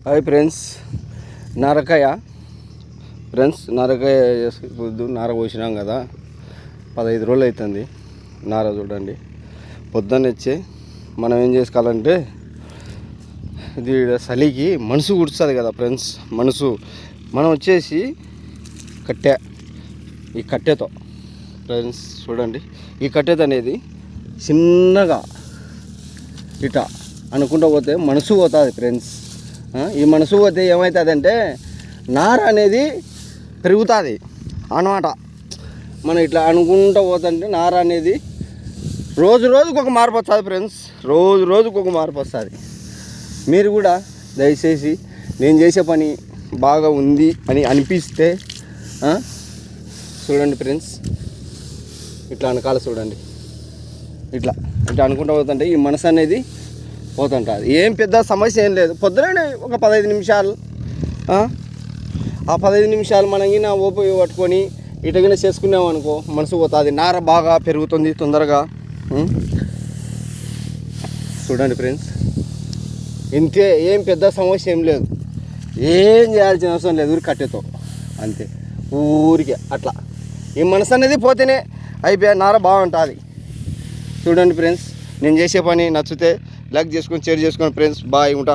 Hi friends, నారకాయ చేసుకుంటూ నార పోసినాం కదా. 15 రోజులు అవుతుంది నార. చూడండి, పొద్దున్నే మనం ఏం చేసుకోవాలంటే, ఇది చలికి మనసు కుడుస్తుంది కదా ఫ్రెండ్స్. మనం వచ్చేసి ఈ కట్టెతో ఫ్రెండ్స్ చూడండి, ఈ కట్టెతో అనేది చిన్నగా ఇట అనుకుంటూ పోతే మనసు పోతుంది ఫ్రెండ్స్. ఈ మనసు పోతే ఏమవుతుందంటే నార అనేది పెరుగుతుంది అన్నమాట. మనం ఇట్లా అనుకుంటూ పోతుంటే నార అనేది రోజుకు ఒక మార్పు వస్తుంది ఫ్రెండ్స్. రోజుకు ఒక మార్పు వస్తుంది. మీరు కూడా దయచేసి నేను చేసే పని బాగా ఉంది అని అనిపిస్తే చూడండి ఫ్రెండ్స్, ఇట్లా అనకాల చూడండి, ఇట్లా అనుకుంటూ పోతుంటే ఈ మనసు అనేది పోతుంటుంది. ఏం పెద్ద సమస్య ఏం లేదు. పొద్దునే ఒక 15 నిమిషాలు, ఆ 15 నిమిషాలు మనం ఓపి పట్టుకొని ఇటగిన చేసుకున్నామనుకో మనసు పోతుంది. నార బాగా పెరుగుతుంది తొందరగా. చూడండి ఫ్రెండ్స్, ఇంతే. ఏం పెద్ద సమస్య ఏం లేదు. ఏం చేయాల్సిన అవసరం లేదు. ఊరికి కట్టెతో అంతే, ఊరికే అట్లా. ఈ మనసు అనేది పోతేనే అయిపోయా, నార బాగుంటుంది. చూడండి ఫ్రెండ్స్, నేను చేసే పని నచ్చితే లైక్ చేసుకొని షేర్ చేసుకోండి ఫ్రెండ్స్. బాయ్, ఉంటా.